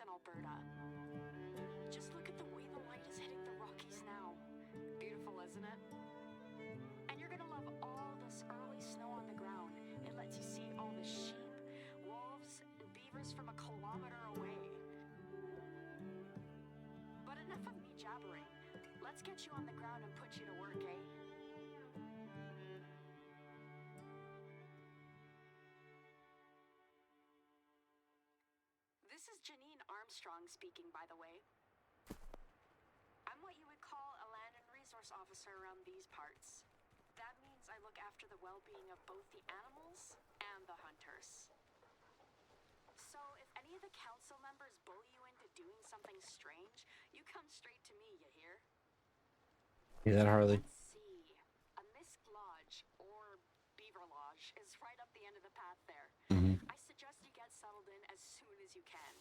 in Alberta. Just look at the way the light is hitting the Rockies now. Beautiful, isn't it? And you're gonna love all this early snow on the ground. It lets you see all the sheep, wolves, and beavers from a kilometer away. But enough of me jabbering. Let's get you on the ground and put you to work, eh? This is Janine Armstrong speaking, by the way. I'm what you would call a land and resource officer around these parts. That means I look after the well-being of both the animals and the hunters. So if any of the council members bully you into doing something strange, you come straight to me, you hear? Yeah, that Harley. Let's see. A Misk Lodge, or Beaver Lodge, is right up the end of the path there. I suggest you get settled in as soon as you can.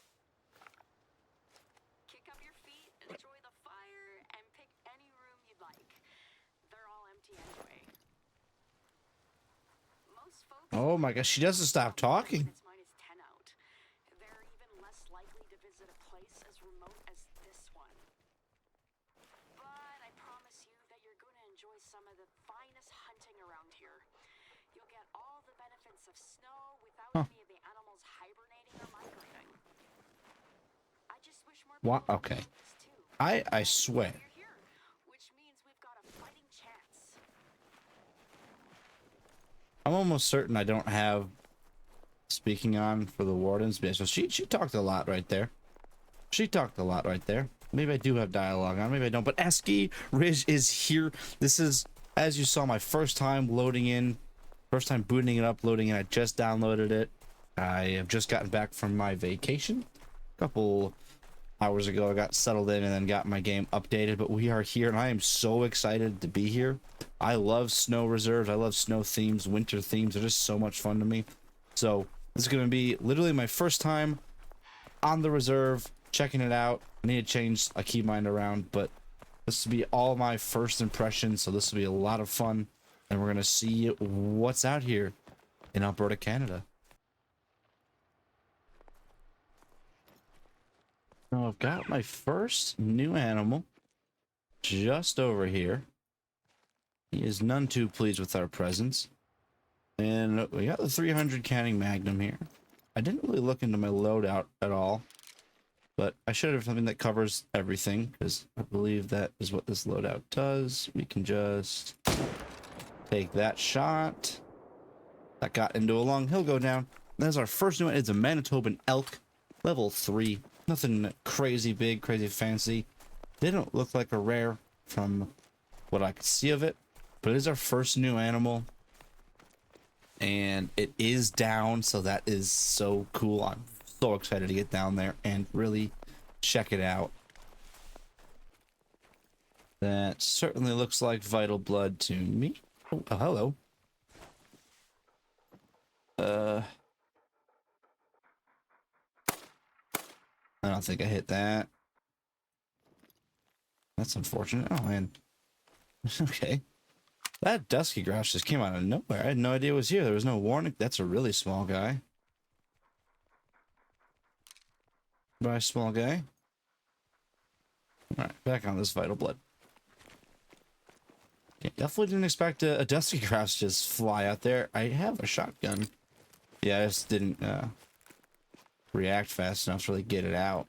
Kick up your feet, enjoy the fire, and pick any room you'd like. They're all empty anyway. Most folks... Oh my gosh, she doesn't stop talking. It's -10 out. They're even less likely to visit a place as remote as this one. But I promise you that you're going to enjoy some of the finest hunting around here. You'll get all the benefits of snow without any of the animals hibernating or migrating. I just wish more people would Okay. know this too. I swear. You're here, which means we've got a fighting chance. I'm almost certain I don't have speaking on for the wardens. So she talked a lot right there. She talked a lot right there. Maybe I do have dialogue on, maybe I don't. But Askiy Ridge is here. This is, as you saw, my first time loading in. First time booting it up, loading in. I just downloaded it. I have just gotten back from my vacation. A couple hours ago, I got settled in and then got my game updated. But we are here, and I am so excited to be here. I love snow reserves. I love snow themes, winter themes. They're just so much fun to me. So this is going to be literally my first time on the reserve, checking it out. I need to change a keybind around, but this will be all my first impressions. So this will be a lot of fun. And we're going to see what's out here in Alberta, Canada. Now I've got my first new animal just over here. He is none too pleased with our presence. And we got the 300 canning magnum here. I didn't really look into my loadout at all, but I should have something that covers everything, because I believe that is what this loadout does. We can just take that shot. That got into a long hill go down. That's our first new one. It's a Manitoban elk, level 3. Nothing crazy big, crazy fancy. Didn't look like a rare from what I could see of it, but it is our first new animal. And it is down, so that is so cool. I'm so excited to get down there and really check it out. That certainly looks like vital blood to me. Oh, hello. I don't think I hit that. That's unfortunate. Oh, man. Okay. That dusky grouse just came out of nowhere. I had no idea it was here. There was no warning. That's a really small guy. Bye, small guy. Alright, back on this vital blood. Okay, definitely didn't expect a dusky grouse just fly out there. I have a shotgun. Yeah, I just didn't react fast enough to really get it out.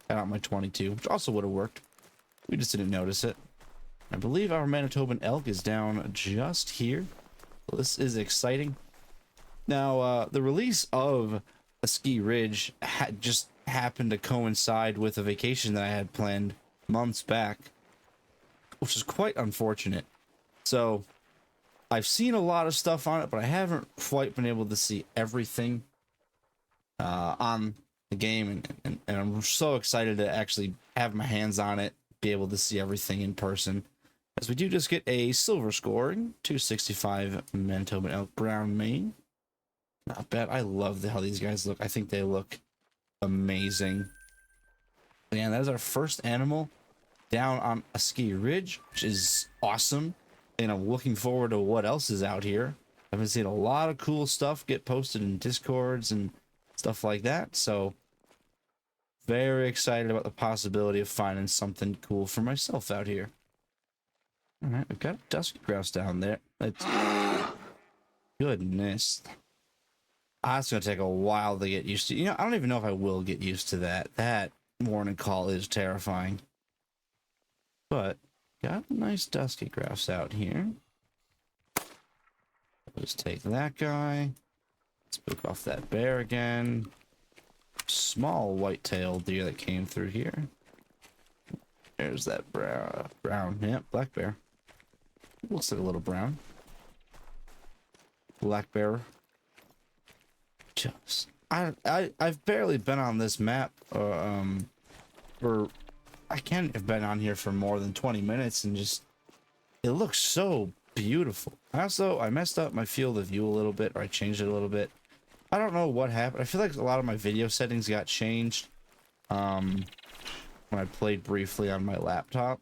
Got out my 22, which also would have worked. We just didn't notice it. I believe our Manitoban elk is down just here. So this is exciting. Now, the release of Askiy Ridge just happened to coincide with a vacation that I had planned months back, which is quite unfortunate. So, I've seen a lot of stuff on it, but I haven't quite been able to see everything on the game, and I'm so excited to actually have my hands on it, be able to see everything in person. As we do just get a silver scoring, 265 Manitoban elk brown mane. Not bad. I love how these guys look. I think they look amazing. And that is our first animal down on Askiy Ridge, which is awesome. And I'm looking forward to what else is out here. I've been seeing a lot of cool stuff get posted in Discords and stuff like that. So very excited about the possibility of finding something cool for myself out here. All right, we've got a dusky grouse down there. It's goodness. It's gonna take a while to get used to. You know, I don't even know if I will get used to that. That warning call is terrifying. But got a nice dusky grouse out here. Let's take that guy. Spook off that bear again. Small white-tailed deer that came through here. There's that brown, yeah, black bear. Looks like a little brown. Black bear. Just, I've barely been on this map, or I can't have been on here for more than 20 minutes, and just, it looks so beautiful. Also, I messed up my field of view a little bit, or I changed it a little bit. I don't know what happened. I feel like a lot of my video settings got changed when I played briefly on my laptop.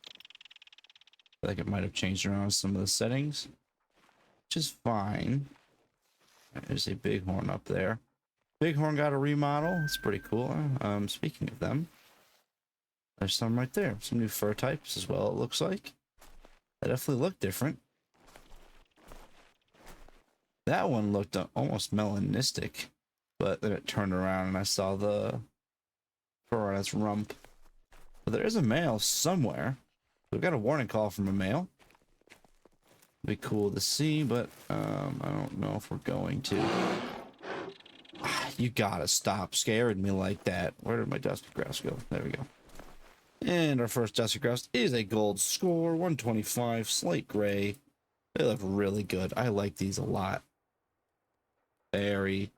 I feel like it might have changed around some of the settings, which is fine. There's a bighorn up there. Bighorn got a remodel. It's pretty cool. Speaking of them, there's some right there. Some new fur types as well, it looks like. They definitely look different. That one looked almost melanistic, but then it turned around and I saw the fur on its rump. But there is a male somewhere. We've got a warning call from a male. Be cool to see, but I don't know if we're going to. You gotta stop scaring me like that. Where did my dusky grouse go? There we go. And our first dusky grouse is a gold score, 125, slate gray. They look really good. I like these a lot. Very,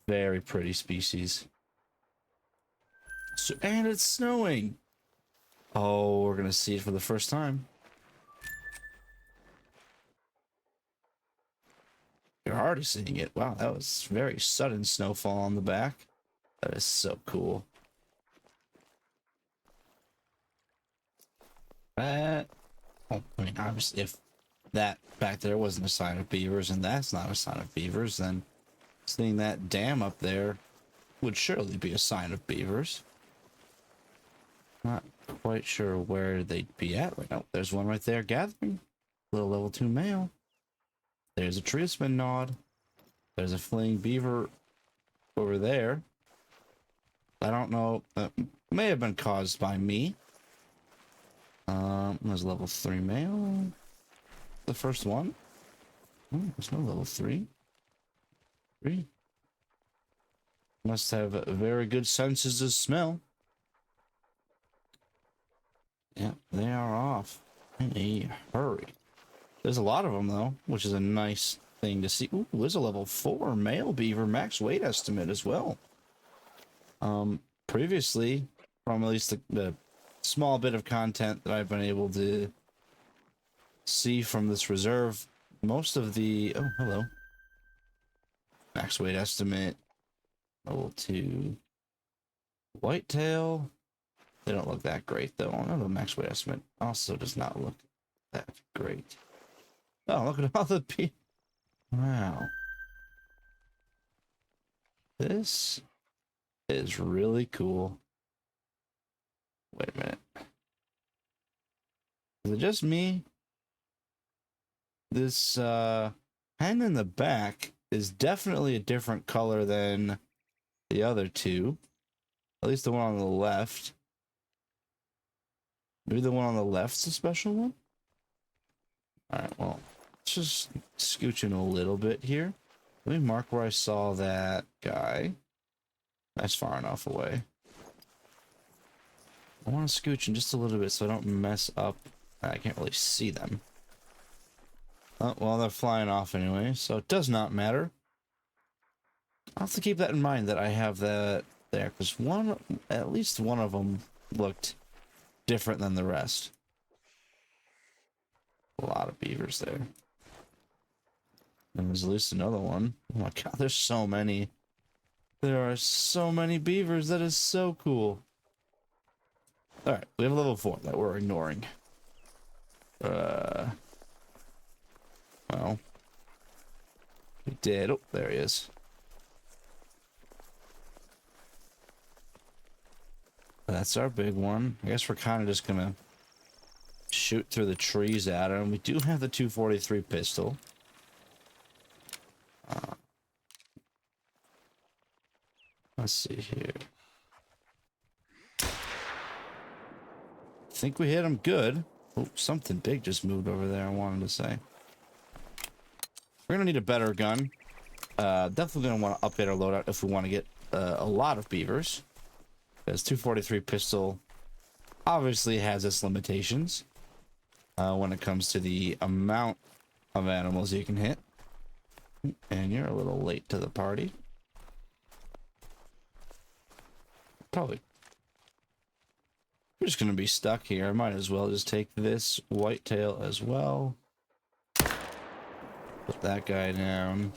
very pretty species. So, and it's snowing. Oh, we're gonna see it for the first time. You're already seeing it. Wow, that was very sudden snowfall on the back. That is so cool. That, oh, I mean, obviously, if that back there wasn't a sign of beavers and that's not a sign of beavers, then seeing that dam up there would surely be a sign of beavers. Not quite sure where they'd be at right now. There's one right there gathering. Little level 2 male. There's a treespin nod. There's a fleeing beaver over there. I don't know. That may have been caused by me. There's level 3 male. The first one. Oh, there's no level 3. 3. Must have very good senses of smell. Yeah, they are off in a hurry. There's a lot of them, though, which is a nice thing to see. Ooh, there's a level 4 male beaver max weight estimate as well. Previously, from at least the small bit of content that I've been able to see from this reserve, most of the... Oh, hello. Max weight estimate. Level 2. Whitetail. They don't look that great, though. I know the max weight estimate also does not look that great. Oh, look at all the people. Wow. This is really cool. Wait a minute. Is it just me? This hen in the back is definitely a different color than the other two. At least the one on the left. Maybe the one on the left's a special one? Alright, well, let's just scooch in a little bit here. Let me mark where I saw that guy. That's far enough away. I want to scooch in just a little bit so I don't mess up. I can't really see them. Oh, well, they're flying off anyway, so it does not matter. I'll have to keep that in mind that I have that there, because at least one of them looked different than the rest. A lot of beavers there. And there's at least another one. Oh my god, there's so many. There are so many beavers. That is so cool. Alright, we have a level 4 that we're ignoring. Well. We did. Oh, there he is. that's our big one. I guess we're kind of just gonna shoot through the trees at him. We do have the 243 pistol. Let's see here. I think we hit him good. Oh, something big just moved over there, I wanted to say. We're gonna need a better gun. Definitely gonna want to update our loadout if we want to get a lot of beavers. Because 243 pistol obviously has its limitations when it comes to the amount of animals you can hit. And you're a little late to the party. Probably. We're just gonna be stuck here. I might as well just take this whitetail as well. Put that guy down.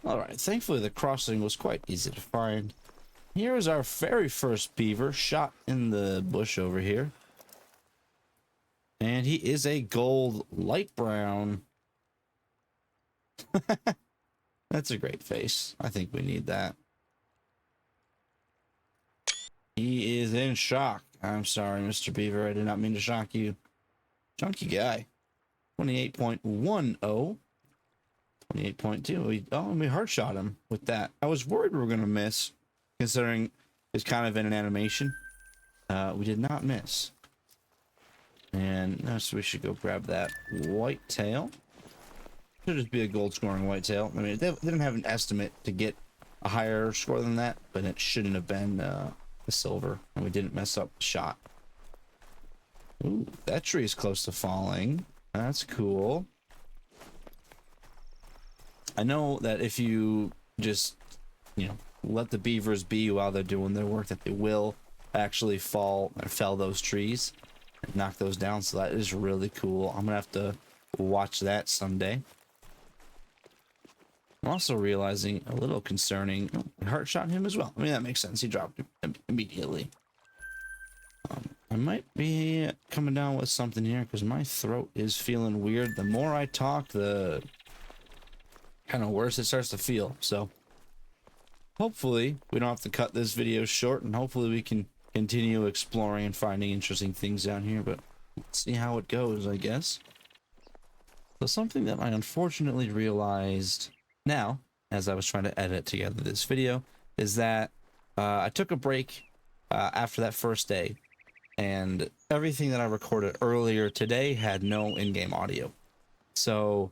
Alright, thankfully the crossing was quite easy to find. Here is our very first beaver shot in the bush over here. And he is a gold light brown. That's a great face. I think we need that. He is in shock. I'm sorry, Mr. Beaver. I did not mean to shock you. Chunky guy. 28.10. 28.2. We hard shot him with that. I was worried we were going to miss, considering it's kind of in an animation. We did not miss. And so we should go grab that whitetail. Should just be a gold scoring whitetail. I mean, they didn't have an estimate to get a higher score than that, but it shouldn't have been the silver, and we didn't mess up the shot. Ooh, that tree is close to falling. That's cool. I know that if you just, let the beavers be while they're doing their work, that they will actually fall or fell those trees and knock those down. So that is really cool. I'm gonna have to watch that someday. I'm also realizing a little concerning. We heart shot him as well. I mean, that makes sense. He dropped him immediately. I might be coming down with something here because my throat is feeling weird. The more I talk, the kind of worse it starts to feel. So hopefully we don't have to cut this video short, and hopefully we can continue exploring and finding interesting things down here. But let's see how it goes, I guess. So something that I unfortunately realized now, as I was trying to edit together this video, is that I took a break after that first day, and everything that I recorded earlier today had no in-game audio. So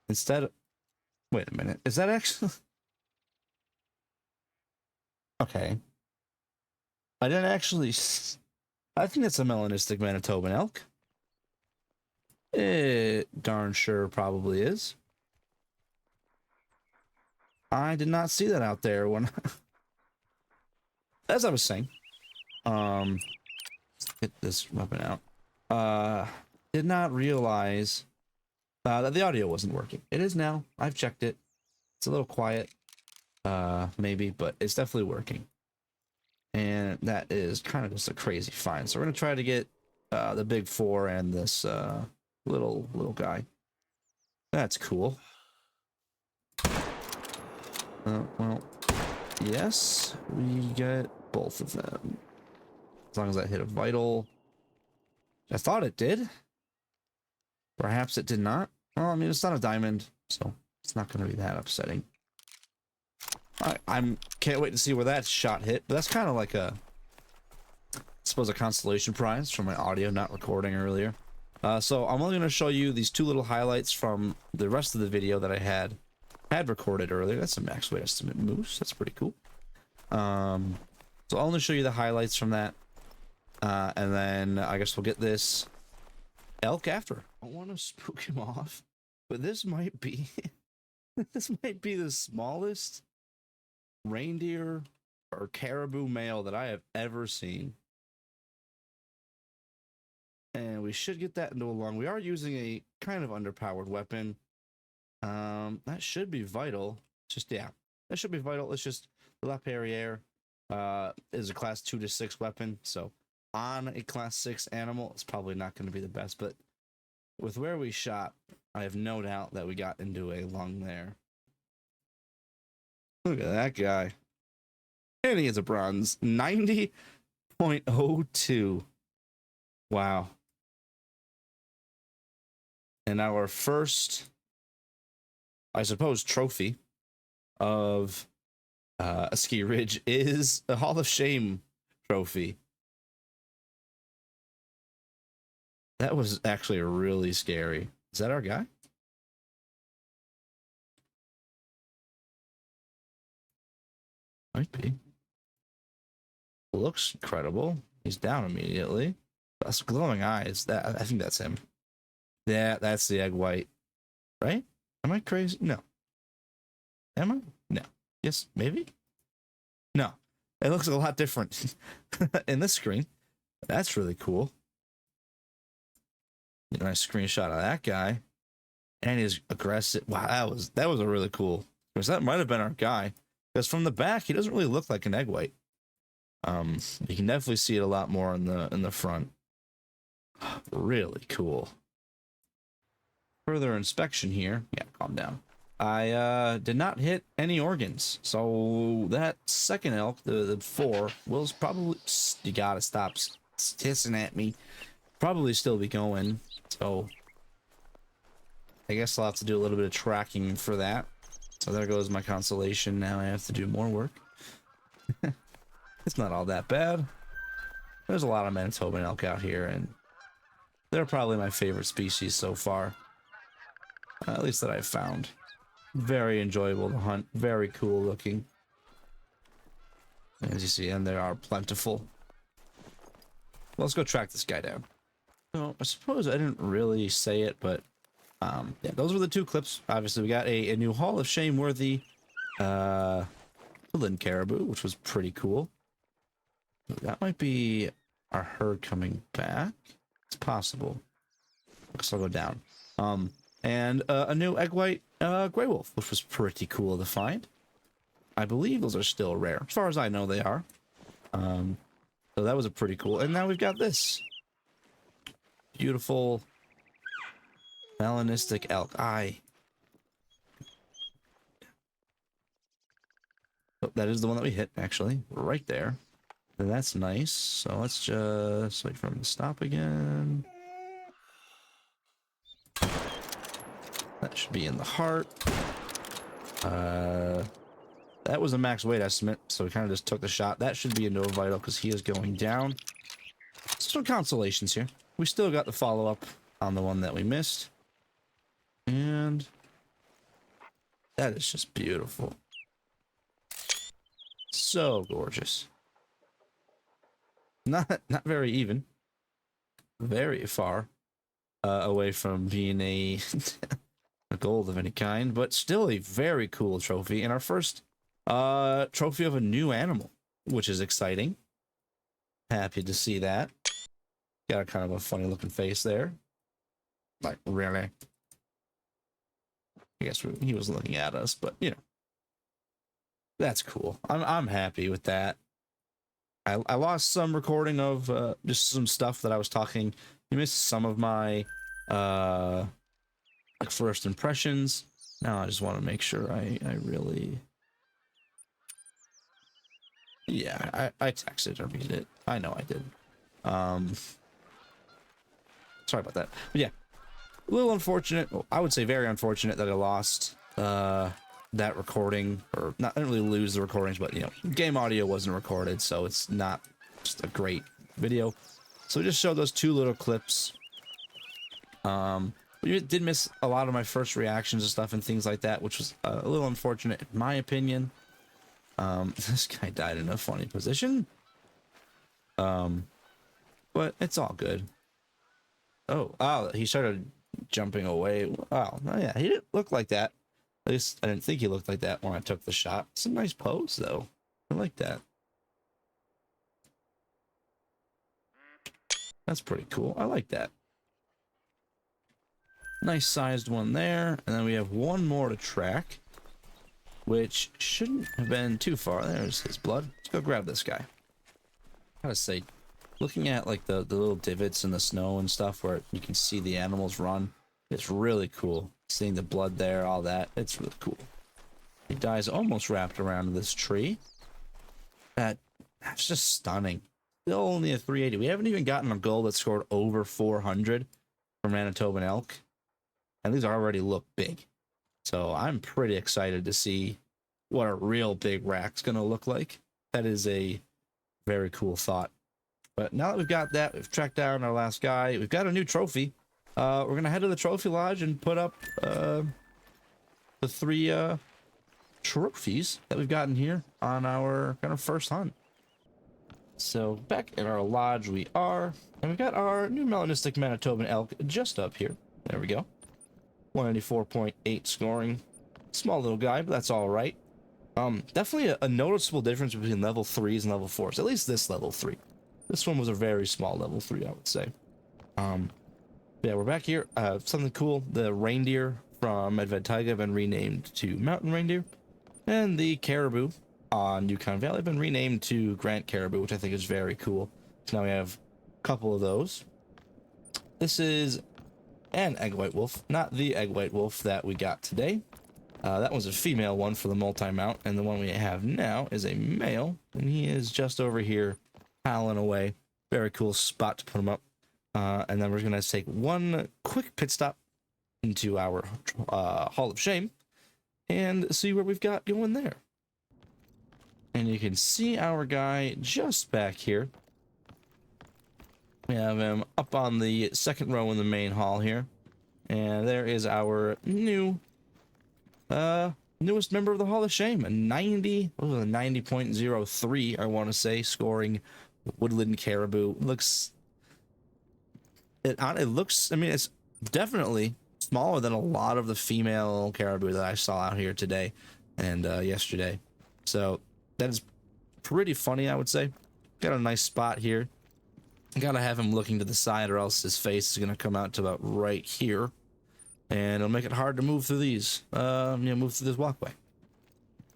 instead of... Wait a minute. Is that actually... Okay. I didn't actually... I think it's a melanistic Manitoban elk. It darn sure probably is. I did not see that out there when... As I was saying. Let's get this weapon out. Did not realize that the audio wasn't working. It is now. I've checked it. It's a little quiet. Maybe, but it's definitely working. And that is kind of just a crazy find. So we're going to try to get the big four and this little guy. That's cool. Well, yes, we get both of them. As long as I hit a vital. I thought it did. Perhaps it did not. Well, I mean, it's not a diamond, so it's not going to be that upsetting. I can't wait to see where that shot hit, but that's kind of like I suppose a consolation prize for my audio not recording earlier. So I'm only going to show you these two little highlights from the rest of the video that I had recorded earlier. That's a max weight estimate moose. That's pretty cool. So I'll only show you the highlights from that, and then I guess we'll get this elk after. I don't want to spook him off, but this might be this might be the smallest reindeer or caribou male that I have ever seen. And we should get that into a lung. We are using a kind of underpowered weapon. That should be vital. That should be vital. It's just the La Perriere is a class 2 to 6 weapon. So on a class 6 animal, it's probably not going to be the best. But with where we shot, I have no doubt that we got into a lung there. Look at that guy. And he gets a bronze. 90.02. Wow. And our first, I suppose, trophy of Askiy Ridge is a Hall of Shame trophy. That was actually really scary. Is that our guy? Might be. Looks incredible. He's down immediately. That's glowing eyes. That, I think that's him. Yeah, that's the egg white. Right? Am I crazy? No. Am I? No. Yes, maybe? No. It looks a lot different in this screen. That's really cool. Nice screenshot of that guy. And he's aggressive. Wow, that was a really cool. Because that might have been our guy. Because from the back, he doesn't really look like an egg white. You can definitely see it a lot more in the front. Really cool. Further inspection here. Yeah, calm down. I did not hit any organs, so that second elk, the 4, will probably, you gotta stop hissing at me, probably still be going. So I guess I'll have to do a little bit of tracking for that. So there goes my consolation. Now I have to do more work. It's not all that bad. There's a lot of Manitoban elk out here, and they're probably my favorite species so far. At least that I've found. Very enjoyable to hunt. Very cool looking. As you see, and they are plentiful. Well, let's go track this guy down. So I suppose I didn't really say it, but yeah, those were the 2 clips. Obviously, we got a new Hall of Shame worthy Lynn caribou, which was pretty cool. That might be our herd coming back. It's possible. So I'll go down. And a new egg white gray wolf, which was pretty cool to find. I believe those are still rare. As far as I know, they are. So that was a pretty cool. And now we've got this beautiful melanistic elk eye. Oh, that is the one that we hit, actually, right there. And that's nice. So let's just wait for him to stop again. That should be in the heart. That was a max weight estimate, so we kind of just took the shot. That should be a no vital because he is going down. Some consolations here. We still got the follow-up on the one that we missed. And that is just beautiful. So gorgeous. Not very even. Very far away from being a gold of any kind, but still a very cool trophy, and our first trophy of a new animal, which is exciting. Happy to see that. Got a kind of a funny looking face there. Like, really? I guess he was looking at us, but you know, that's cool. I'm happy with that. I lost some recording of just some stuff that I was talking. You missed some of my like first impressions. Now I just want to make sure I really, yeah, I texted or read it. I know I did. Sorry about that. But yeah, a little unfortunate. Well, I would say very unfortunate that I lost that recording, or not. I didn't really lose the recordings, but you know, game audio wasn't recorded, so it's not just a great video. So we just showed those 2 little clips. We did miss a lot of my first reactions and stuff and things like that, which was a little unfortunate in my opinion. This guy died in a funny position. But it's all good. Oh, he started jumping away. Oh, yeah, he didn't look like that. At least I didn't think he looked like that when I took the shot. It's a nice pose, though. I like that. That's pretty cool. I like that. Nice sized one there. And then we have one more to track, which shouldn't have been too far. There's his blood. Let's go grab this guy. I gotta say, looking at like the little divots in the snow and stuff where you can see the animals run, it's really cool. Seeing the blood there, all that, it's really cool. He dies almost wrapped around this tree. That's just stunning. Still only a 380. We haven't even gotten a goal that scored over 400 for Manitoban elk, and these already look big. So I'm pretty excited to see what a real big rack's gonna look like. That is a very cool thought. But now that we've got that, we've tracked down our last guy. We've got a new trophy. We're gonna head to the trophy lodge and put up the 3 trophies that we've gotten here on our kind of first hunt. So back in our lodge we are, and we've got our new melanistic Manitoban elk just up here. There we go. 194.8 scoring. Small little guy, but that's all right. Definitely a noticeable difference between level 3s and level 4s. At least this level 3. This one was a very small level 3, I would say. Yeah, we're back here. Something cool. The reindeer from Medved Taiga have been renamed to mountain reindeer, and the caribou on Yukon Valley have been renamed to Grant caribou, which I think is very cool. So now we have a couple of those. This is an egg white wolf, not the egg white wolf that we got today. That was a female one for the multi-mount, and the one we have now is a male, and he is just over here howling away. Very cool spot to put him up. And then we're going to take one quick pit stop into our Hall of Shame and see what we've got going there. And you can see our guy just back here. We have him up on the second row in the main hall here. And there is our newest member of the Hall of Shame, a 90.03, I want to say, scoring woodland caribou. It looks, I mean, it's definitely smaller than a lot of the female caribou that I saw out here today and yesterday. So that is pretty funny, I would say. Got a nice spot here. Gotta have him looking to the side, or else his face is gonna come out to about right here, and it'll make it hard to move through these. Move through this walkway.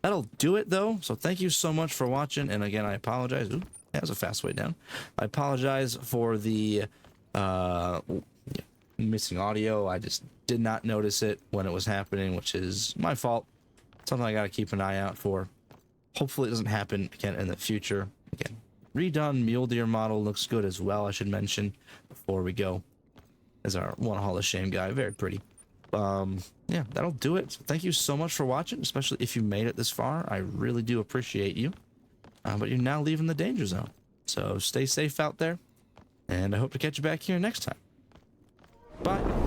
That'll do it though. So thank you so much for watching. And again, I apologize. Ooh, that was a fast way down. I apologize for the missing audio. I just did not notice it when it was happening, which is my fault. Something I gotta keep an eye out for. Hopefully it doesn't happen again in the future. Again, redone mule deer model looks good as well, I should mention before we go. As our one Hall of Shame guy, very pretty. Yeah, that'll do it. So thank you so much for watching, especially if you made it this far. I really do appreciate you. But you're now leaving the danger zone. So stay safe out there, and I hope to catch you back here next time. Bye.